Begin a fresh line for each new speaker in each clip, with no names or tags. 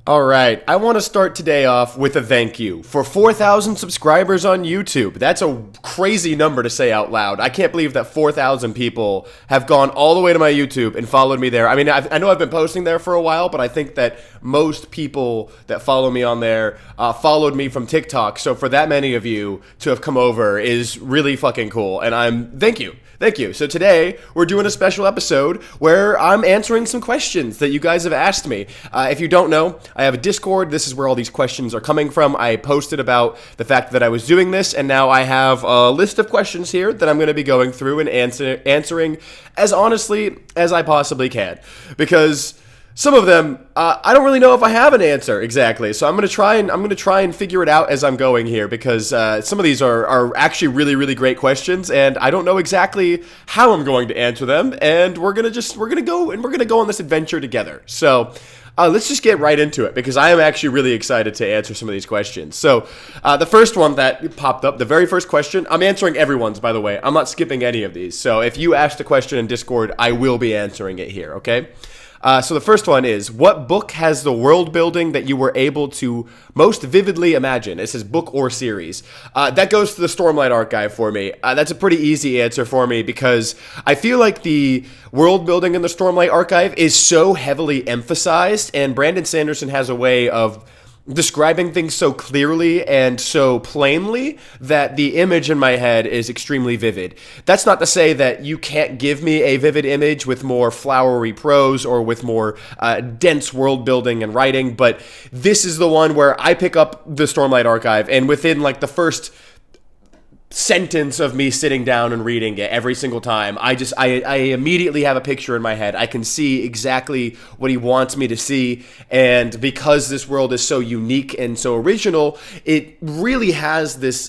All right, I want to start today off with a thank you for 4,000 subscribers on YouTube. That's a crazy number to say out loud. I can't believe that 4,000 people have gone all the way to my YouTube and followed me there. I mean, I know I've been posting there for a while, but I think that most people that follow me on there followed me from TikTok. So for that many of you to have come over is really fucking cool, and thank you. Thank you. So today, we're doing a special episode where I'm answering some questions that you guys have asked me. If you don't know, I have a Discord. This is where all these questions are coming from. I posted about the fact that I was doing this, and now I have a list of questions here that I'm going to be going through and answering as honestly as I possibly can. Because some of them, I don't really know if I have an answer exactly, so I'm gonna try and figure it out as I'm going here, because some of these are actually really, really great questions, and I don't know exactly how I'm going to answer them, and we're gonna go on this adventure together. So let's just get right into it, because I am actually really excited to answer some of these questions. So the first one that popped up, the very first question, I'm answering everyone's, by the way. I'm not skipping any of these. So if you asked a question in Discord, I will be answering it here, okay? So the first one is, what book has the world building that you were able to most vividly imagine? It says book or series. That goes to the Stormlight Archive for me. That's a pretty easy answer for me, because I feel like the world building in the Stormlight Archive is so heavily emphasized, and Brandon Sanderson has a way of describing things so clearly and so plainly that the image in my head is extremely vivid. That's not to say that you can't give me a vivid image with more flowery prose or with more dense world building and writing, but this is the one where I pick up the Stormlight Archive, and within like the first sentence of me sitting down and reading it every single time, I immediately have a picture in my head. I can see exactly what he wants me to see, and because this world is so unique and so original, it really has this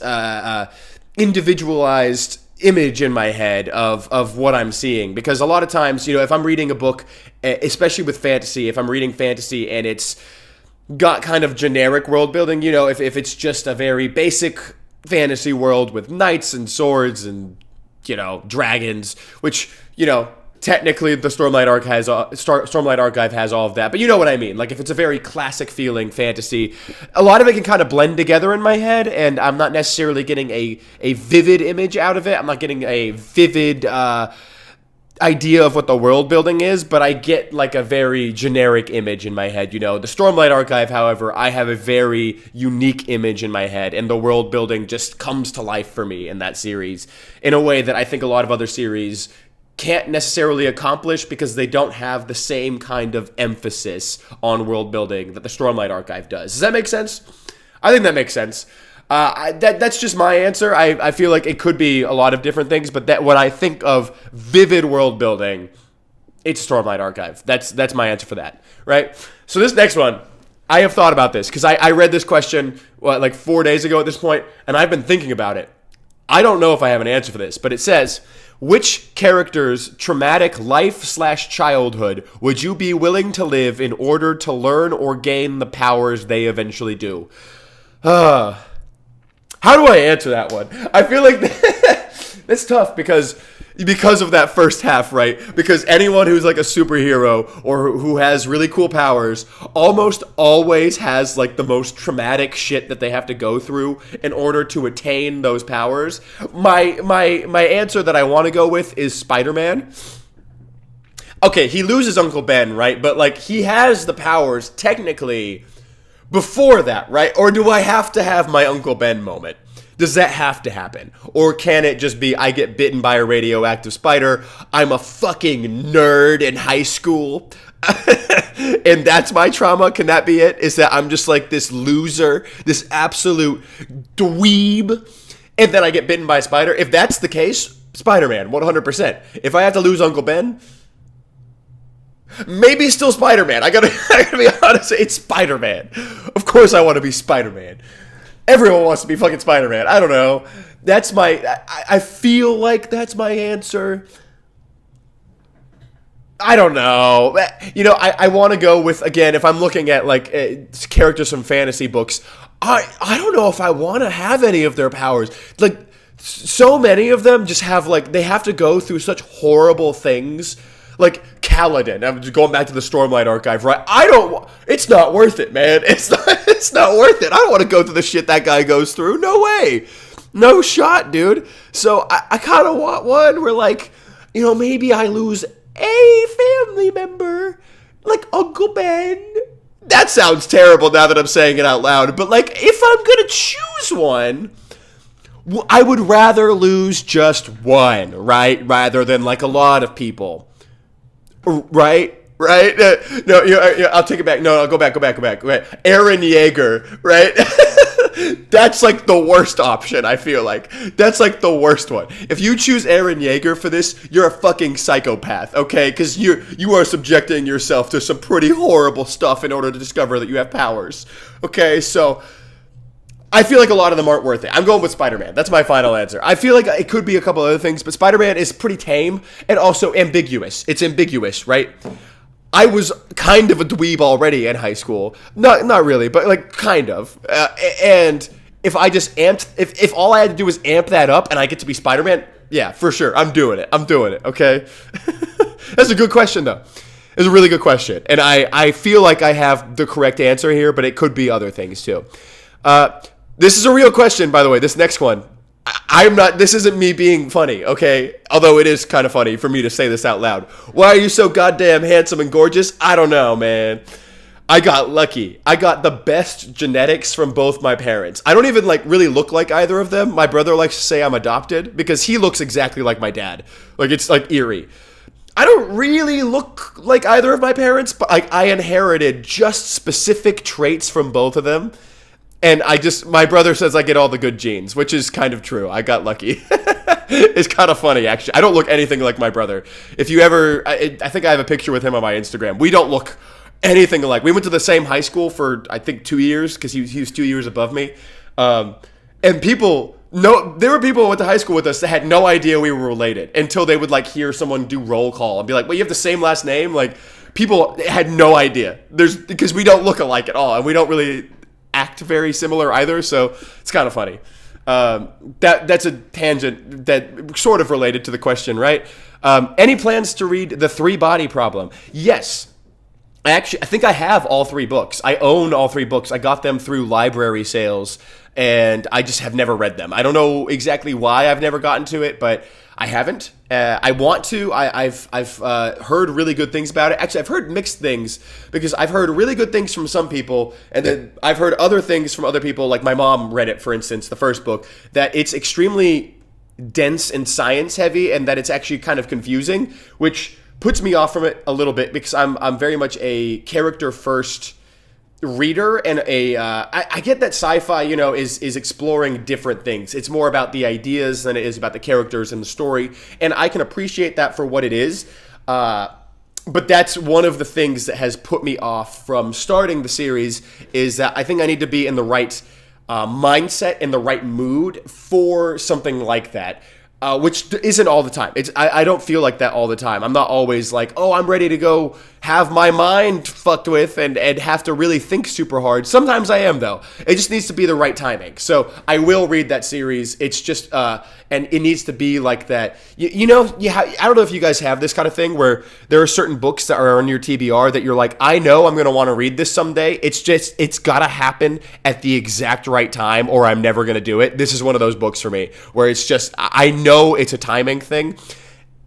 individualized image in my head of what I'm seeing. Because a lot of times, if I'm reading a book, especially with fantasy, if I'm reading fantasy and it's got kind of generic world building, if it's just a very basic fantasy world with knights and swords and dragons, which technically the Stormlight Archive has all of that, but you know what I mean. Like, if it's a very classic feeling fantasy, a lot of it can kind of blend together in my head, and I'm not necessarily getting a vivid image out of it. I'm not getting a vivid idea of what the world building is, but I get like a very generic image in my head. The Stormlight Archive, however, I have a very unique image in my head, and the world building just comes to life for me in that series in a way that I think a lot of other series can't necessarily accomplish, because they don't have the same kind of emphasis on world building that the Stormlight Archive does. Does that make sense? I think that makes sense. That's just my answer. I feel like it could be a lot of different things, but that when I think of vivid world building, it's Stormlight Archive. That's my answer for that, right? So this next one, I have thought about this, because I read this question, like 4 days ago at this point, and I've been thinking about it. I don't know if I have an answer for this, but it says, which character's traumatic life/childhood would you be willing to live in order to learn or gain the powers they eventually do? How do I answer that one? I feel like that's tough, because of that first half, right? Because anyone who's like a superhero or who has really cool powers almost always has like the most traumatic shit that they have to go through in order to attain those powers. My answer that I want to go with is Spider-Man. Okay, he loses Uncle Ben, right? But like, he has the powers technically before that, right? Or do I have to have my Uncle Ben moment? Does that have to happen? Or can it just be, I get bitten by a radioactive spider, I'm a fucking nerd in high school, and that's my trauma? Can that be it? Is that I'm just like this loser, this absolute dweeb, and then I get bitten by a spider? If that's the case, Spider-Man, 100%. If I have to lose Uncle Ben, maybe still Spider-Man. I gotta be honest, it's Spider-Man. Of course I want to be Spider-Man. Everyone wants to be fucking Spider-Man. I don't know. I feel like that's my answer. I don't know. I want to go with, again, if I'm looking at like characters from fantasy books, I don't know if I want to have any of their powers. Like, so many of them just have like, they have to go through such horrible things Like Kaladin, I'm just going back to the Stormlight Archive, right? It's not worth it, man. It's not worth it. I don't want to go through the shit that guy goes through. No way. No shot, dude. So I kind of want one where, like, you know, maybe I lose a family member, like Uncle Ben. That sounds terrible now that I'm saying it out loud. But, like, if I'm going to choose one, I would rather lose just one, right? Rather than, like, a lot of people. Right? Right? No, I'll take it back. No, I'll go back. Right. Aaron Yeager, right? That's like the worst option, I feel like. That's like the worst one. If you choose Aaron Yeager for this, you're a fucking psychopath, okay? Because you are subjecting yourself to some pretty horrible stuff in order to discover that you have powers. Okay, so I feel like a lot of them aren't worth it. I'm going with Spider-Man. That's my final answer. I feel like it could be a couple other things, but Spider-Man is pretty tame and also ambiguous. It's ambiguous, right? I was kind of a dweeb already in high school. Not really, but like kind of. And if I just if all I had to do was amp that up and I get to be Spider-Man, yeah, for sure. I'm doing it, okay? That's a good question, though. It's a really good question. And I feel like I have the correct answer here, but it could be other things, too. This is a real question, by the way, this next one. This isn't me being funny, okay? Although it is kind of funny for me to say this out loud. Why are you so goddamn handsome and gorgeous? I don't know, man. I got lucky. I got the best genetics from both my parents. I don't even like really look like either of them. My brother likes to say I'm adopted because he looks exactly like my dad. Like, it's like eerie. I don't really look like either of my parents, but I inherited just specific traits from both of them. And my brother says I get all the good genes, which is kind of true. I got lucky. It's kind of funny, actually. I don't look anything like my brother. If you ever, I think I have a picture with him on my Instagram. We don't look anything alike. We went to the same high school for, I think, 2 years, because he was 2 years above me. And there were people who went to high school with us that had no idea we were related until they would, like, hear someone do roll call and be like, well, you have the same last name? Like, people had no idea. Because we don't look alike at all, and we don't really act very similar either, so it's kind of funny. That's a tangent that sort of related to the question, right? Any plans to read The Three Body Problem? Yes. I think I have all 3 books. I own all 3 books. I got them through library sales, and I just have never read them. I don't know exactly why I've never gotten to it, but I haven't. I want to. I've heard really good things about it. Actually, I've heard mixed things, because I've heard really good things from some people, and then I've heard other things from other people, like my mom read it, for instance, the first book, that it's extremely dense and science heavy, and that it's actually kind of confusing, which puts me off from it a little bit, because I'm very much a character first reader, and I get that sci-fi, is exploring different things. It's more about the ideas than it is about the characters and the story, and I can appreciate that for what it is. But that's one of the things that has put me off from starting the series, is that I think I need to be in the right mindset, in the right mood for something like that. Which isn't all the time. I don't feel like that all the time. I'm not always like, oh, I'm ready to go have my mind fucked with and have to really think super hard. Sometimes I am, though. It just needs to be the right timing. So I will read that series. It's just, and it needs to be like that. I don't know if you guys have this kind of thing where there are certain books that are on your TBR that you're like, I know I'm going to want to read this someday. it's got to happen at the exact right time, or I'm never going to do it. This is one of those books for me where it's just, I know it's a timing thing,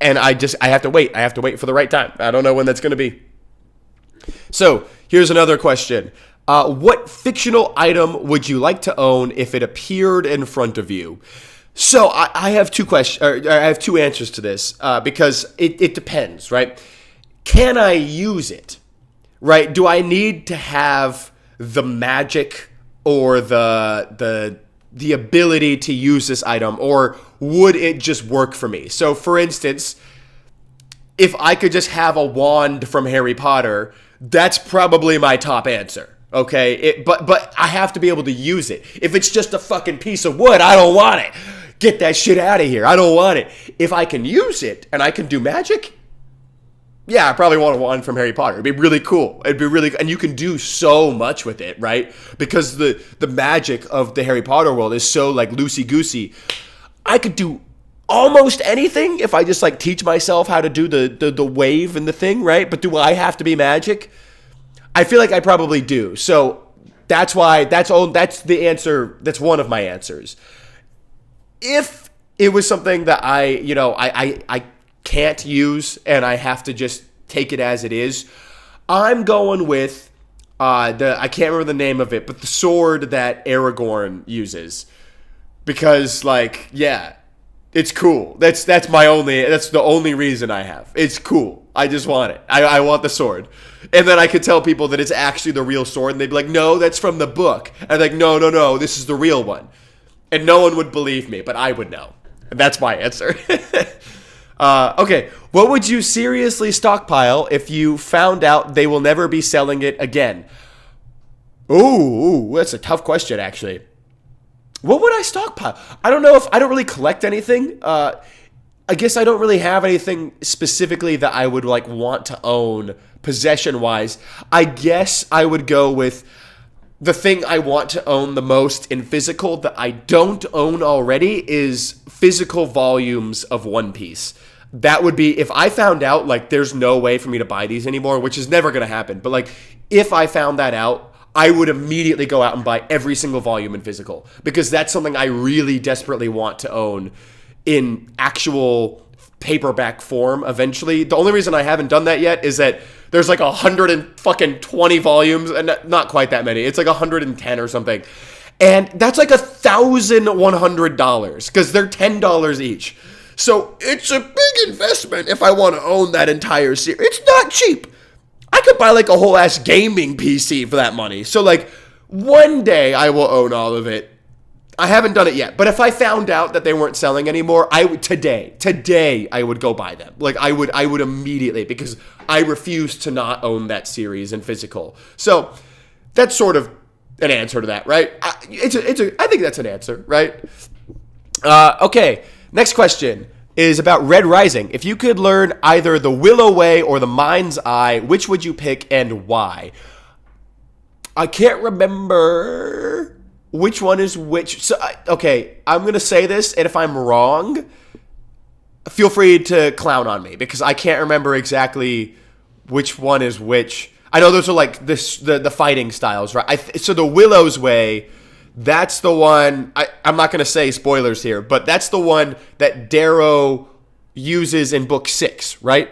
and I have to wait. I have to wait for the right time. I don't know when that's going to be. So here's another question. What fictional item would you like to own if it appeared in front of you? So I have two questions. I have 2 answers to this, because it depends, right? Can I use it? Right? Do I need to have the magic or the ability to use this item, or would it just work for me? So, for instance, if I could just have a wand from Harry Potter, that's probably my top answer. Okay, but I have to be able to use it. If it's just a fucking piece of wood, I don't want it. Get that shit out of here. I don't want it. If I can use it and I can do magic, yeah, I probably want a wand from Harry Potter. It'd be really cool. And you can do so much with it, right? Because the magic of the Harry Potter world is so like loosey-goosey. I could do almost anything if I just like teach myself how to do the wave and the thing, right? But do I have to be magic? I feel like I probably do. So that's why that's the answer. That's one of my answers. If it was something that I can't use and I have to just take it as it is, I'm going with I can't remember the name of it, but the sword that Aragorn uses. Because like, yeah, it's cool. That's the only reason I have. It's cool. I just want it. I want the sword. And then I could tell people that it's actually the real sword, and they'd be like, no, that's from the book. And I'm like, no, this is the real one. And no one would believe me, but I would know. And that's my answer. Okay, what would you seriously stockpile if you found out they will never be selling it again? Ooh, that's a tough question, actually. What would I stockpile? I don't know. If I don't really collect anything. I guess I don't really have anything specifically that I would like want to own possession-wise. I guess I would go with the thing I want to own the most in physical that I don't own already is physical volumes of One Piece. That would be, if I found out like there's no way for me to buy these anymore, which is never going to happen. But like if I found that out, I would immediately go out and buy every single volume in physical, because that's something I really desperately want to own in actual paperback form eventually. The only reason I haven't done that yet is that there's like 120 volumes, and not quite that many. It's like 110 or something. And that's like $1,100 because they're $10 each. So it's a big investment if I want to own that entire series. It's not cheap. I could buy like a whole ass gaming PC for that money. So like one day I will own all of it. I haven't done it yet, but if I found out that they weren't selling anymore, I would today I would go buy them. Like I would immediately, because I refuse to not own that series in physical. So that's sort of an answer to that, right? I think that's an answer, right? Okay, next question is about Red Rising. If you could learn either the Willow Way or the Mind's Eye, which would you pick and why? I can't remember which one is which. So, okay, I'm going to say this, and if I'm wrong, feel free to clown on me, because I can't remember exactly which one is which. I know those are like the fighting styles, right? So the Willow's Way, that's the one, I'm not going to say spoilers here, but that's the one that Darrow uses in book 6, right?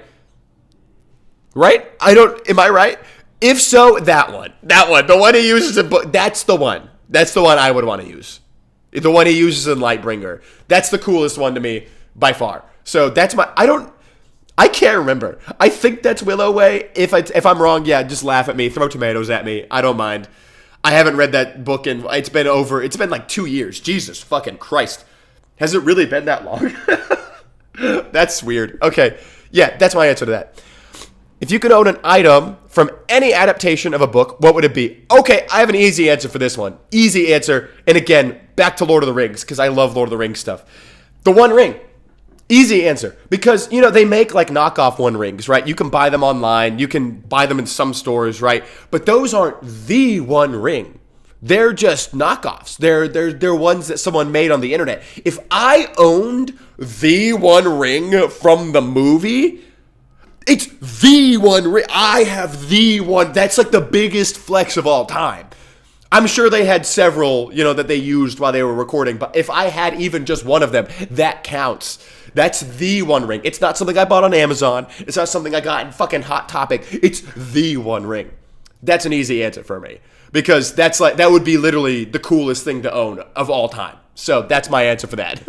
Right? Am I right? If so, that one, the one he uses in book, that's the one I would want to use. The one he uses in Lightbringer. That's the coolest one to me by far. So that's I can't remember. I think that's Willow Way. If I'm wrong, yeah, just laugh at me, throw tomatoes at me. I don't mind. I haven't read that book in, it's been like 2 years. Jesus fucking Christ. Has it really been that long? That's weird. Okay. Yeah, that's my answer to that. If you could own an item from any adaptation of a book, what would it be? Okay, I have an easy answer for this one. Easy answer. And again, back to Lord of the Rings, because I love Lord of the Rings stuff. The One Ring. Easy answer. Because, they make like knockoff One Rings, right? You can buy them online. You can buy them in some stores, right? But those aren't the One Ring. They're just knockoffs. They're ones that someone made on the internet. If I owned the One Ring from the movie, it's the One Ring. I have the one. That's like the biggest flex of all time. I'm sure they had several, that they used while they were recording. But if I had even just one of them, that counts. That's the One Ring. It's not something I bought on Amazon. It's not something I got in fucking Hot Topic. It's the One Ring. That's an easy answer for me, because that would be literally the coolest thing to own of all time. So that's my answer for that.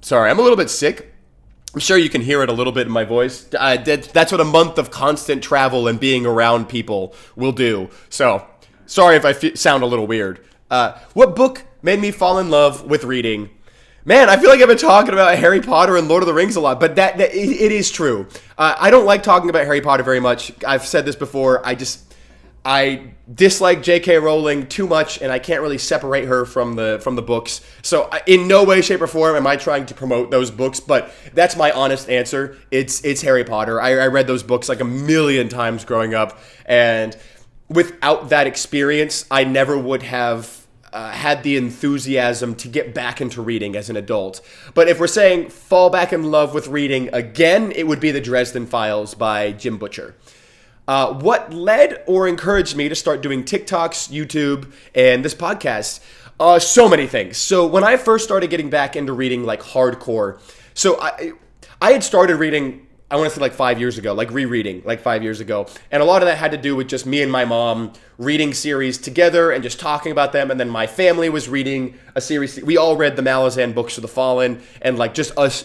Sorry, I'm a little bit sick. I'm sure you can hear it a little bit in my voice. That's what a month of constant travel and being around people will do. So sorry if I sound a little weird. What book made me fall in love with reading? Man, I feel like I've been talking about Harry Potter and Lord of the Rings a lot, but it is true. I don't like talking about Harry Potter very much. I've said this before. I dislike J.K. Rowling too much, and I can't really separate her from the books. So in no way, shape, or form am I trying to promote those books, but that's my honest answer. It's Harry Potter. I read those books like a million times growing up, and without that experience, I never would have had the enthusiasm to get back into reading as an adult. But if we're saying fall back in love with reading again, it would be the Dresden Files by Jim Butcher. What led or encouraged me to start doing TikToks, YouTube, and this podcast? So many things. So when I first started getting back into reading like hardcore, so I had started reading, I want to say like 5 years ago, like rereading like 5 years ago. And a lot of that had to do with just me and my mom reading series together and just talking about them. And then my family was reading a series. We all read the Malazan books of the Fallen, and like just us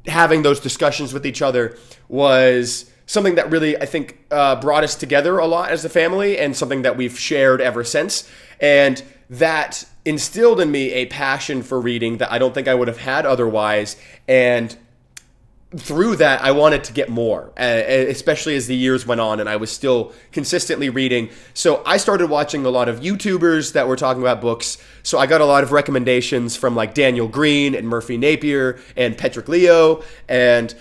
having those discussions with each other was something that really, I think, brought us together a lot as a family, and something that we've shared ever since. And that instilled in me a passion for reading that I don't think I would have had otherwise. And through that, I wanted to get more, especially as the years went on and I was still consistently reading. So I started watching a lot of YouTubers that were talking about books. So I got a lot of recommendations from like Daniel Green and Murphy Napier and Patrick Leo. And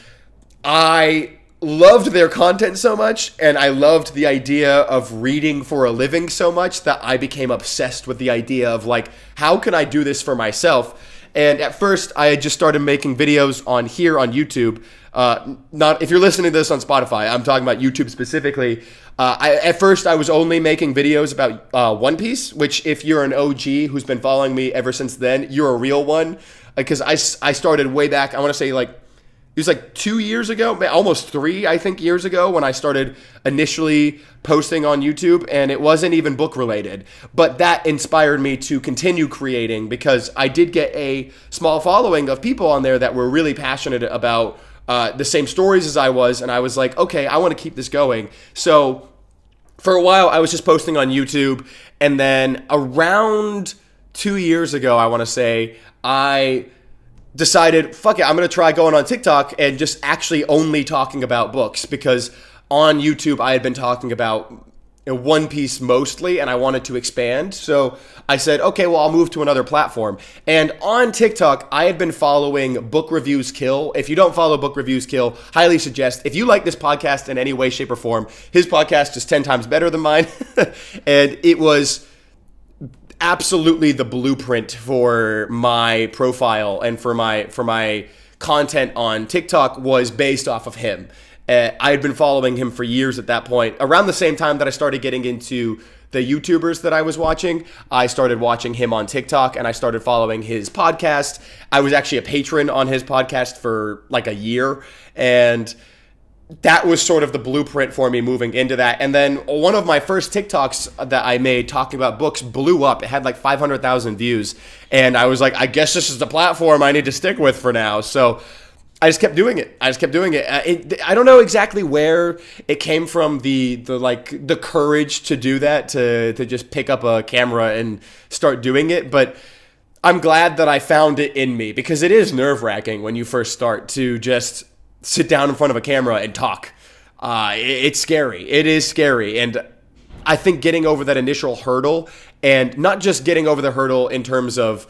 I loved their content so much, and I loved the idea of reading for a living so much that I became obsessed with the idea of like, how can I do this for myself? And at first, I had just started making videos on here on YouTube. Not if you're listening to this on Spotify, I'm talking about YouTube specifically. At first, I was only making videos about One Piece, which if you're an OG who's been following me ever since then, you're a real one. Because I started way back, I want to say like, it was like 2 years ago, almost 3, I think, years ago when I started initially posting on YouTube, and it wasn't even book related. But that inspired me to continue creating because I did get a small following of people on there that were really passionate about the same stories as I was, and I was like, okay, I want to keep this going. So for a while, I was just posting on YouTube, and then around 2 years ago, I want to say, I decided, fuck it, I'm going to try going on TikTok and just actually only talking about books, because on YouTube I had been talking about One Piece mostly and I wanted to expand. So I said, okay, well, I'll move to another platform. And on TikTok, I had been following Book Reviews Kill. If you don't follow Book Reviews Kill, highly suggest. If you like this podcast in any way, shape, or form, his podcast is 10 times better than mine. And it was absolutely the blueprint for my profile and for my content on TikTok was based off of him. I had been following him for years at that point. Around the same time that I started getting into the YouTubers that I was watching, I started watching him on TikTok and I started following his podcast. I was actually a patron on his podcast for like a year, and that was sort of the blueprint for me moving into that. And then one of my first TikToks that I made talking about books blew up. It had like 500,000 views. And I was like, I guess this is the platform I need to stick with for now. So I just kept doing it. I don't know exactly where it came from, the courage to do that, to just pick up a camera and start doing it. But I'm glad that I found it in me, because it is nerve-wracking when you first start to just sit down in front of a camera and talk. It's scary. It is scary. And I think getting over that initial hurdle, and not just getting over the hurdle in terms of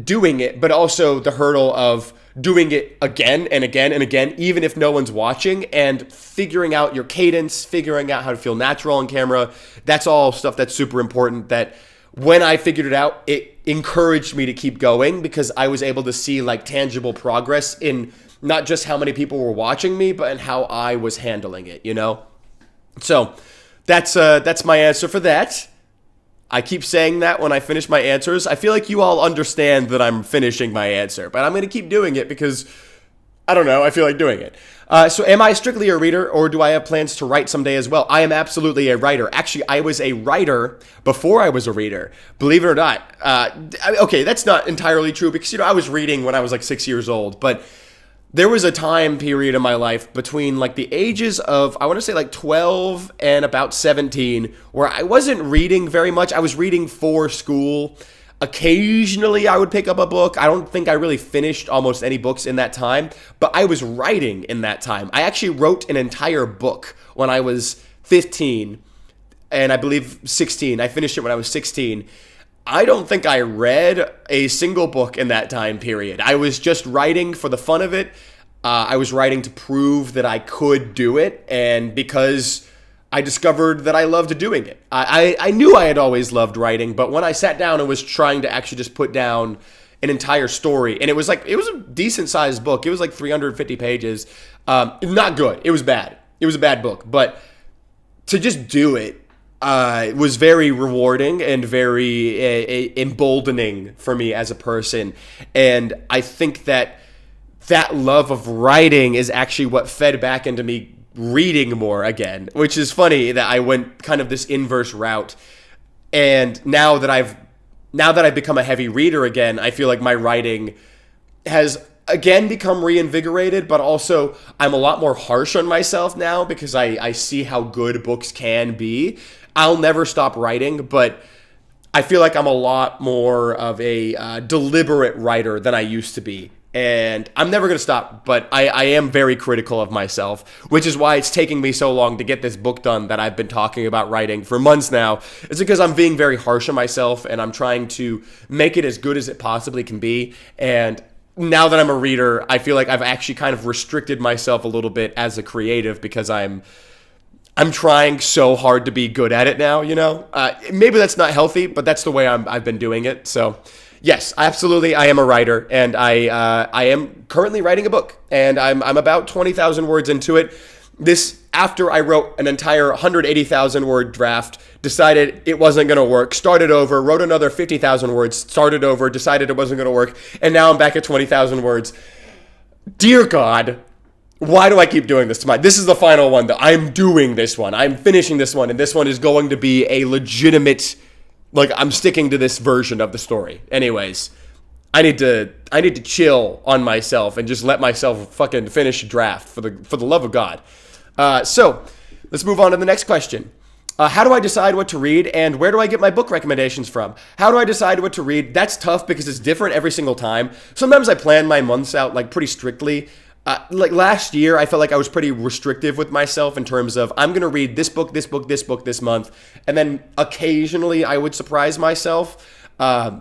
doing it, but also the hurdle of doing it again and again and again, even if no one's watching, and figuring out your cadence, figuring out how to feel natural on camera. That's all stuff that's super important, that when I figured it out, it encouraged me to keep going, because I was able to see like tangible progress in not just how many people were watching me, but in how I was handling it, you know? So that's my answer for that. I keep saying that when I finish my answers. I feel like you all understand that I'm finishing my answer, but I'm going to keep doing it because, I don't know, I feel like doing it. So am I strictly a reader, or do I have plans to write someday as well? I am absolutely a writer. Actually, I was a writer before I was a reader, believe it or not. Okay, that's not entirely true, because, you know, I was reading when I was like 6 years old, but there was a time period in my life between like the ages of, I want to say like 12 and about 17, where I wasn't reading very much. I was reading for school. Occasionally I would pick up a book. I don't think I really finished almost any books in that time, but I was writing in that time. I actually wrote an entire book when I was 15, and I believe 16. I finished it when I was 16. I don't think I read a single book in that time period. I was just writing for the fun of it. I was writing to prove that I could do it. And because I discovered that I loved doing it. I knew I had always loved writing, but when I sat down and was trying to actually just put down an entire story, and it was a decent sized book. It was like 350 pages. Not good. It was bad. It was a bad book, but to just do it was very rewarding and very emboldening for me as a person. And I think that love of writing is actually what fed back into me reading more again, which is funny that I went kind of this inverse route. And now that I've become a heavy reader again, I feel like my writing has again become reinvigorated, but also I'm a lot more harsh on myself now because I see how good books can be. I'll never stop writing, but I feel like I'm a lot more of a deliberate writer than I used to be. And I'm never going to stop, but I am very critical of myself, which is why it's taking me so long to get this book done that I've been talking about writing for months now. It's because I'm being very harsh on myself, and I'm trying to make it as good as it possibly can be. And now that I'm a reader, I feel like I've actually kind of restricted myself a little bit as a creative because I'm trying so hard to be good at it now, you know? Maybe that's not healthy, but that's the way I've been doing it. So yes, absolutely, I am a writer, and I am currently writing a book, and I'm about 20,000 words into it. This after I wrote an entire 180,000 word draft, decided it wasn't going to work, started over, wrote another 50,000 words, started over, decided it wasn't going to work, and now I'm back at 20,000 words. Dear God, why do I keep doing this to my... This is the final one, though. I'm doing this one. I'm finishing this one, and this one is going to be a legitimate... Like, I'm sticking to this version of the story. Anyways, I need to chill on myself and just let myself fucking finish a draft for the love of God. So, let's move on to the next question. How do I decide what to read, and where do I get my book recommendations from? How do I decide what to read? That's tough because it's different every single time. Sometimes I plan my months out, like, pretty strictly. Like last year, I felt like I was pretty restrictive with myself in terms of I'm going to read this book, this book, this book this month. And then occasionally I would surprise myself. And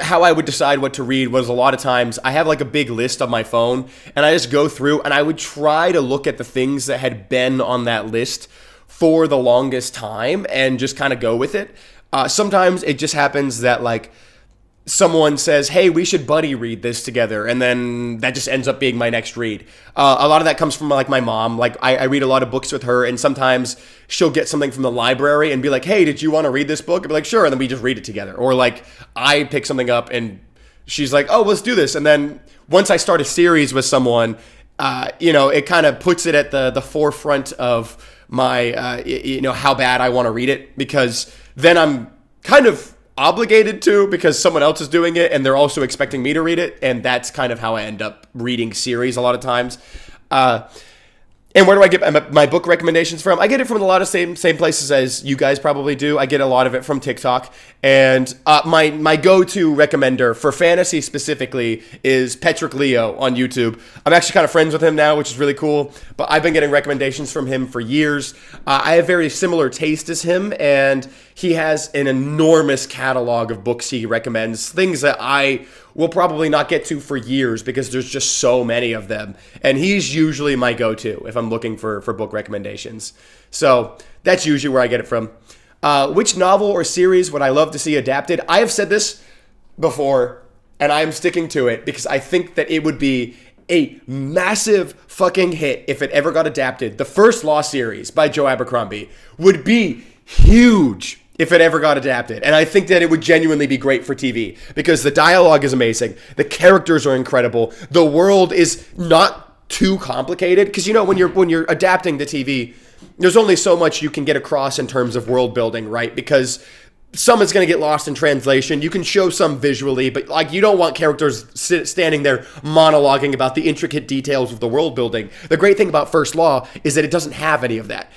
how I would decide what to read was a lot of times I have like a big list on my phone and I just go through and I would try to look at the things that had been on that list for the longest time and just kind of go with it. Sometimes it just happens that like someone says, hey, we should buddy read this together, and then that just ends up being my next read. A lot of that comes from like my mom. Like I read a lot of books with her, and sometimes she'll get something from the library and be like, hey, did you want to read this book? I'd be like, sure, and then we just read it together. Or like I pick something up and she's like, oh, let's do this. And then once I start a series with someone, it kind of puts it at the forefront of my, how bad I want to read it, because then I'm kind of obligated to because someone else is doing it and they're also expecting me to read it, and that's kind of how I end up reading series a lot of times. And where do I get my book recommendations from? I get it from a lot of same places as you guys probably do. I get a lot of it from TikTok. And my go-to recommender for fantasy specifically is Patrick Leo on YouTube. I'm actually kind of friends with him now, which is really cool. But I've been getting recommendations from him for years. I have very similar taste as him, and he has an enormous catalog of books he recommends, things that I will probably not get to for years because there's just so many of them. And he's usually my go-to if I'm looking for book recommendations. So that's usually where I get it from. Which novel or series would I love to see adapted? I have said this before, and I am sticking to it because I think that it would be a massive fucking hit if it ever got adapted. The First Law series by Joe Abercrombie would be huge if it ever got adapted. And I think that it would genuinely be great for TV because the dialogue is amazing. The characters are incredible. The world is not too complicated because, when you're adapting to TV, there's only so much you can get across in terms of world building, right? Because some is going to get lost in translation. You can show some visually, but you don't want characters standing there monologuing about the intricate details of the world building. The great thing about First Law is that it doesn't have any of that.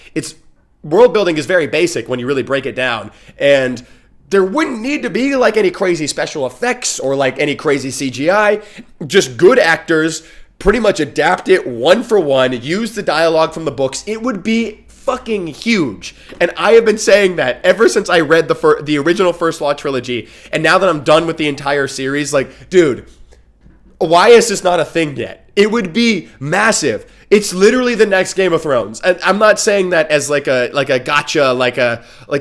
World building is very basic when you really break it down, and there wouldn't need to be any crazy special effects or any crazy CGI. Just good actors pretty much adapt it one for one, use the dialogue from the books. It would be fucking huge. And I have been saying that ever since I read the original First Law trilogy, and now that I'm done with the entire series, dude, why is this not a thing yet? It would be massive. It's literally the next Game of Thrones. And I'm not saying that as like a gotcha, like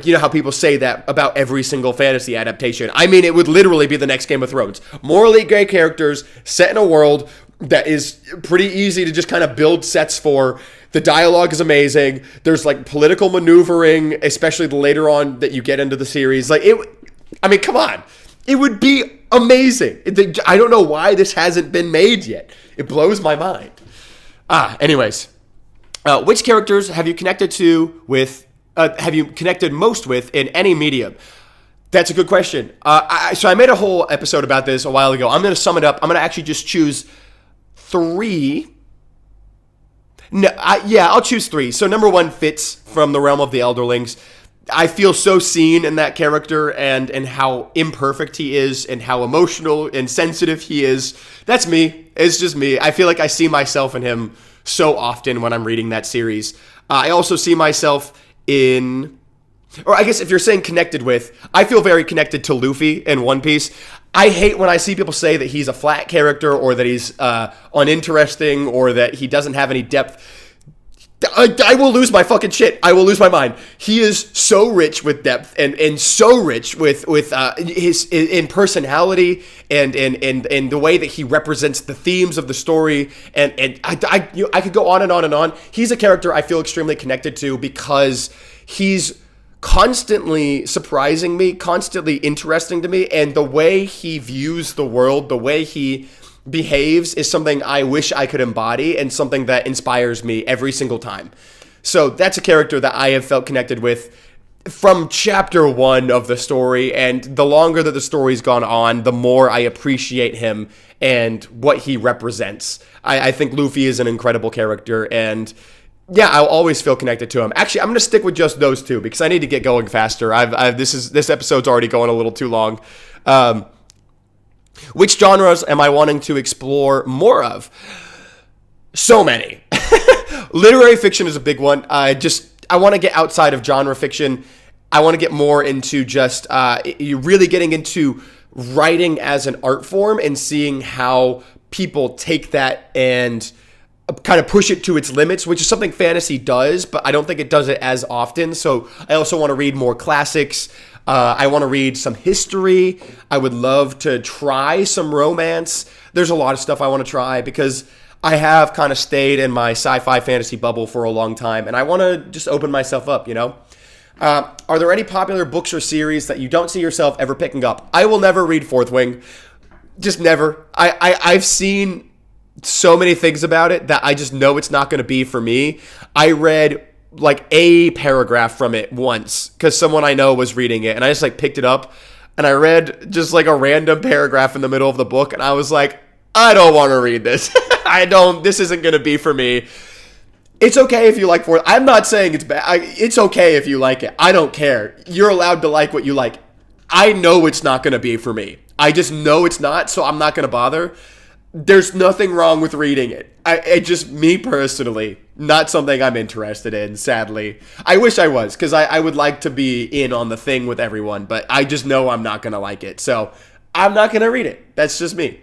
you know how people say that about every single fantasy adaptation. I mean, it would literally be the next Game of Thrones. Morally gray characters set in a world that is pretty easy to just kind of build sets for. The dialogue is amazing. There's like political maneuvering, especially the later on that you get into the series. Like I mean, come on. It would be amazing. I don't know why this hasn't been made yet. It blows my mind. Anyways. Which characters have you connected most with in any medium? That's a good question. So I made a whole episode about this a while ago. I'm going to sum it up. I'm going to actually just choose 3. No, I'll choose 3. So number 1, Fitz from the Realm of the Elderlings. I feel so seen in that character and how imperfect he is and how emotional and sensitive he is. That's me. It's just me. I feel like I see myself in him so often when I'm reading that series. I also see myself in, or I guess if you're saying connected with, I feel very connected to Luffy in One Piece. I hate when I see people say that he's a flat character or that he's uninteresting or that he doesn't have any depth. I will lose my fucking shit. I will lose my mind. He is so rich with depth and so rich with his in personality and the way that he represents the themes of the story. And I could go on and on and on. He's a character I feel extremely connected to because he's constantly surprising me, constantly interesting to me, and the way he views the world, the way he behaves is something I wish I could embody and something that inspires me every single time. So that's a character that I have felt connected with from chapter 1 of the story, and the longer that the story's gone on, the more I appreciate him and what he represents. I think Luffy is an incredible character, and yeah, I'll always feel connected to him. Actually, I'm going to stick with just those 2 because I need to get going faster. This episode's already going a little too long. Which genres am I wanting to explore more of? So many. Literary fiction is a big one. I want to get outside of genre fiction. I want to get more into just really getting into writing as an art form and seeing how people take that and kind of push it to its limits, which is something fantasy does, but I don't think it does it as often. So I also want to read more classics. I want to read some history. I would love to try some romance. There's a lot of stuff I want to try because I have kind of stayed in my sci-fi fantasy bubble for a long time, and I want to just open myself up, you know? Are there any popular books or series that you don't see yourself ever picking up? I will never read Fourth Wing. Just never. I've seen so many things about it that I just know it's not going to be for me. I read like a paragraph from it once because someone I know was reading it, and I just like picked it up and I read just like a random paragraph in the middle of the book, and I was like, I don't want to read this. This isn't going to be for me. It's okay if you like Fourth. I'm not saying it's bad. It's okay if you like it. I don't care. You're allowed to like what you like. I know it's not going to be for me. I just know it's not, so I'm not going to bother. There's nothing wrong with reading it. It just, me personally, not something I'm interested in, sadly. I wish I was, because I would like to be in on the thing with everyone, but I just know I'm not going to like it. So I'm not going to read it. That's just me.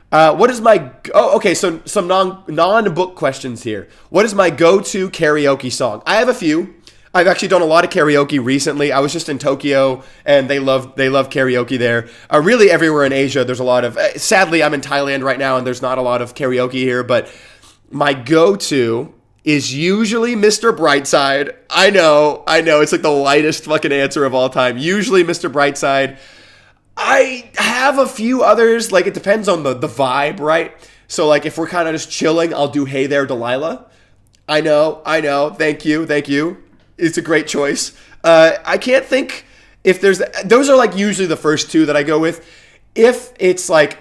What is my... Oh, okay, so some non-book questions here. What is my go-to karaoke song? I have a few. I've actually done a lot of karaoke recently. I was just in Tokyo, and they love karaoke there. Really, everywhere in Asia, there's a lot of... sadly, I'm in Thailand right now, and there's not a lot of karaoke here, but my go-to is usually Mr. Brightside. I know, it's like the lightest fucking answer of all time. Usually Mr. Brightside. I have a few others, like it depends on the vibe, right? So like if we're kind of just chilling, I'll do Hey There Delilah. I know, thank you. It's a great choice. I can't think if those are like usually the first two that I go with. If it's like,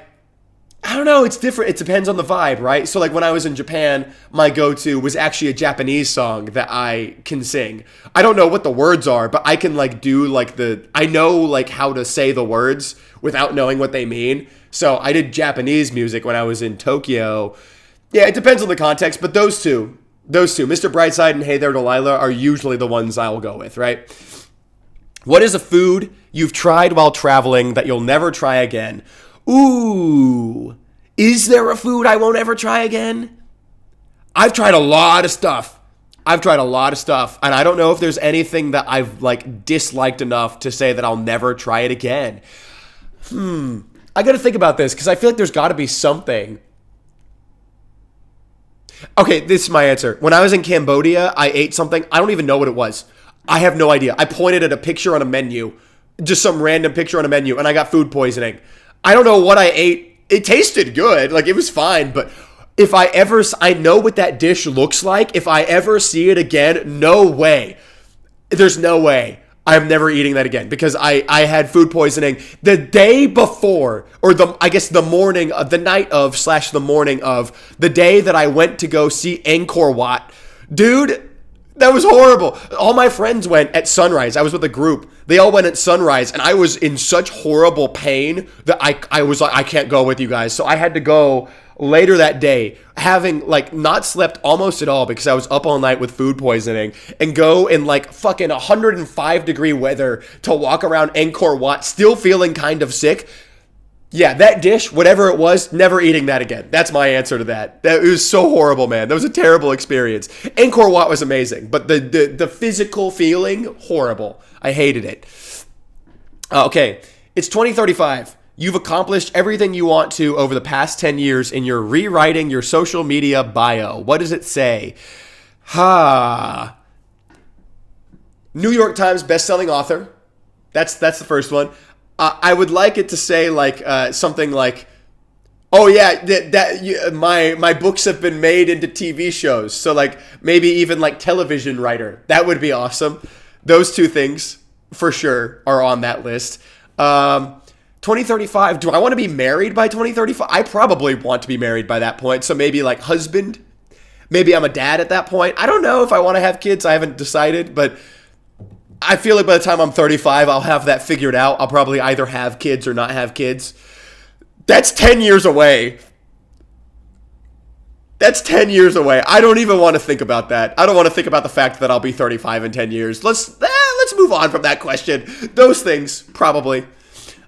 I don't know, it's different. It depends on the vibe, right? So like when I was in Japan, my go-to was actually a Japanese song that I can sing. I don't know what the words are, but I can like do like I know like how to say the words without knowing what they mean. So I did Japanese music when I was in Tokyo. Yeah, it depends on the context, but those two, Mr. Brightside and Hey There Delilah, are usually the ones I'll go with, right? What is a food you've tried while traveling that you'll never try again? Ooh, Is there a food I won't ever try again? I've tried a lot of stuff. And I don't know if there's anything that I've like disliked enough to say that I'll never try it again. I got to think about this because I feel like there's got to be something. Okay, this is my answer. When I was in Cambodia, I ate something. I don't even know what it was. I have no idea. I pointed at a picture on a menu, just some random picture on a menu, and I got food poisoning. I don't know what I ate. It tasted good. Like, it was fine, but if I know what that dish looks like. If I ever see it again, no way. There's no way. I'm never eating that again because I had food poisoning the day before, or the morning of the night of / the morning of the day that I went to go see Angkor Wat. Dude, that was horrible. All my friends went at sunrise. I was with a group. They all went at sunrise, and I was in such horrible pain that I was like, I can't go with you guys. So I had to go later that day, having like not slept almost at all because I was up all night with food poisoning, and go in like fucking 105-degree weather to walk around Angkor Wat still feeling kind of sick. Yeah, that dish, whatever it was, never eating that again. That's my answer to that. It was so horrible, man. That was a terrible experience. Angkor Wat was amazing, but the physical feeling, horrible. I hated it. Okay, it's 2035. You've accomplished everything you want to over the past 10 years, and you're rewriting your social media bio. What does it say? New York Times bestselling author. That's the first one. I would like it to say like something like, oh yeah, my books have been made into TV shows. So like maybe even like television writer. That would be awesome. Those two things for sure are on that list. 2035, do I want to be married by 2035? I probably want to be married by that point. So maybe like husband. Maybe I'm a dad at that point. I don't know if I want to have kids. I haven't decided, but I feel like by the time I'm 35, I'll have that figured out. I'll probably either have kids or not have kids. That's 10 years away. That's 10 years away. I don't even want to think about that. I don't want to think about the fact that I'll be 35 in 10 years. Let's move on from that question. Those things, probably.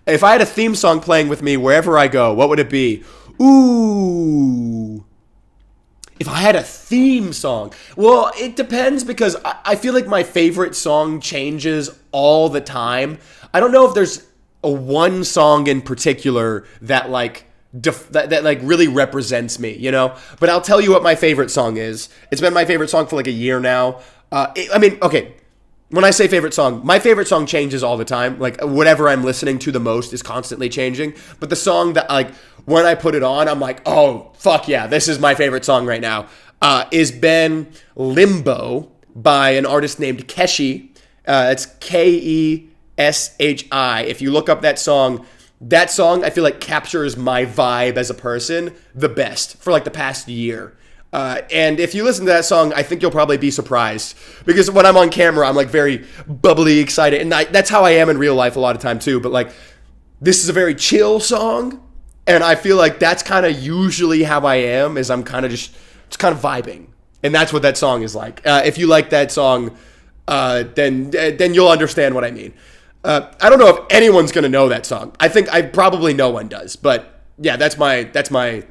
If I had a theme song playing with me wherever I go, what would it be? Ooh. If I had a theme song, well, it depends because I feel like my favorite song changes all the time. I don't know if there's a one song in particular that like that like really represents me, you know. But I'll tell you what my favorite song is. It's been my favorite song for like a year now. Okay. When I say favorite song, my favorite song changes all the time. Like whatever I'm listening to the most is constantly changing. But the song that like when I put it on, I'm like, oh fuck yeah, this is my favorite song right now. Is been Limbo by an artist named Keshi. It's Keshi. If you look up that song I feel like captures my vibe as a person the best for like the past year. And if you listen to that song, I think you'll probably be surprised because when I'm on camera, I'm like very bubbly, excited. And that's how I am in real life a lot of time too. But like, this is a very chill song. And I feel like that's kind of usually how I am is I'm kind of just kind of vibing. And that's what that song is like. If you like that song, then you'll understand what I mean. I don't know if anyone's going to know that song. I think probably no one does, but yeah, that's my that's my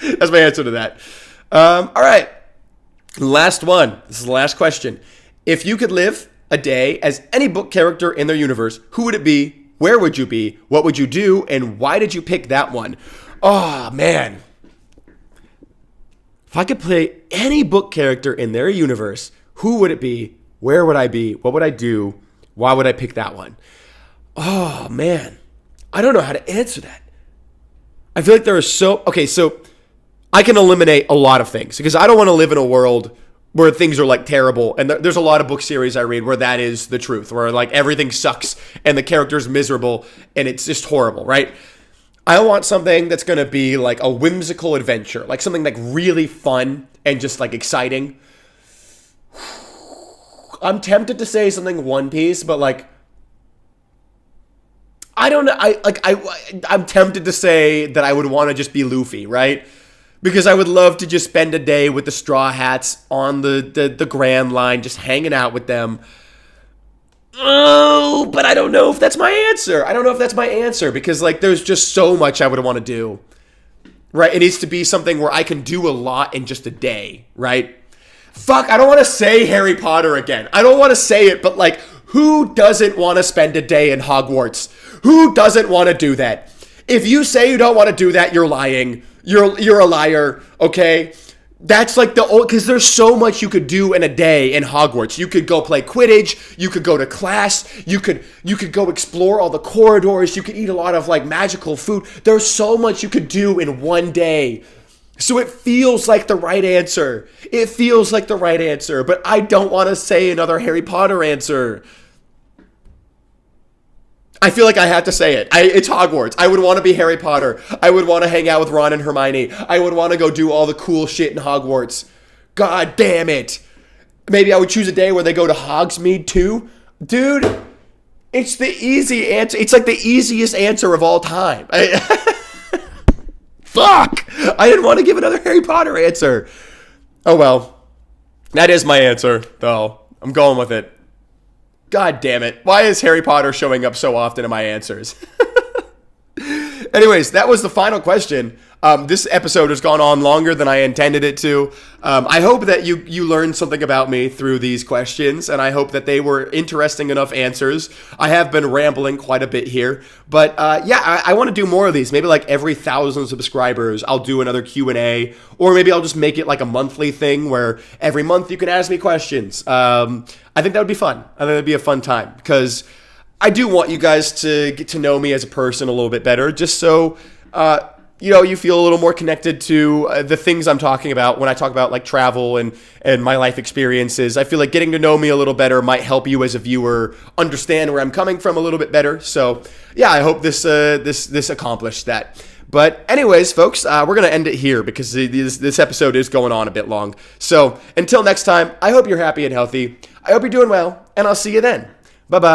answer to that. All right. Last one. This is the last question. If you could live a day as any book character in their universe, who would it be? Where would you be? What would you do? And why did you pick that one? Oh, man. If I could play any book character in their universe, who would it be? Where would I be? What would I do? Why would I pick that one? Oh, man. I don't know how to answer that. I feel like there are so I can eliminate a lot of things because I don't want to live in a world where things are like terrible. And there's a lot of book series I read where that is the truth, where like everything sucks and the character's miserable and it's just horrible, right? I want something that's going to be like a whimsical adventure, like something like really fun and just like exciting. I'm tempted to say something One Piece, but like, I don't know. I'm tempted to say that I would want to just be Luffy, right? Because I would love to just spend a day with the Straw Hats on the Grand Line, just hanging out with them. Oh, but I don't know if that's my answer. Because like there's just so much I would want to do. right? It needs to be something where I can do a lot in just a day, right? Fuck, I don't want to say Harry Potter again. I don't want to say it, but like, who doesn't want to spend a day in Hogwarts? Who doesn't want to do that? If you say you don't want to do that, you're lying. You're a liar, okay? That's like because there's so much you could do in a day in Hogwarts. You could go play Quidditch. You could go to class. You could go explore all the corridors. You could eat a lot of like magical food. There's so much you could do in one day. So it feels like the right answer. It feels like the right answer, but I don't want to say another Harry Potter answer. I feel like I have to say it. It's Hogwarts. I would want to be Harry Potter. I would want to hang out with Ron and Hermione. I would want to go do all the cool shit in Hogwarts. God damn it. Maybe I would choose a day where they go to Hogsmeade too. Dude, it's the easy answer. It's like the easiest answer of all time. Fuck! I didn't want to give another Harry Potter answer. Oh well. That is my answer, though. I'm going with it. God damn it. Why is Harry Potter showing up so often in my answers? Anyways, that was the final question. This episode has gone on longer than I intended it to. I hope that you learned something about me through these questions, and I hope that they were interesting enough answers. I have been rambling quite a bit here, but I want to do more of these. Maybe like every 1,000 subscribers, I'll do another Q&A, or maybe I'll just make it like a monthly thing where every month you can ask me questions. I think that would be fun. I think that would be a fun time, because I do want you guys to get to know me as a person a little bit better, just so you feel a little more connected to the things I'm talking about when I talk about like travel and my life experiences. I feel like getting to know me a little better might help you as a viewer understand where I'm coming from a little bit better. So yeah, I hope this accomplished that. But anyways, folks, we're going to end it here because this episode is going on a bit long. So until next time, I hope you're happy and healthy. I hope you're doing well, and I'll see you then. Bye-bye.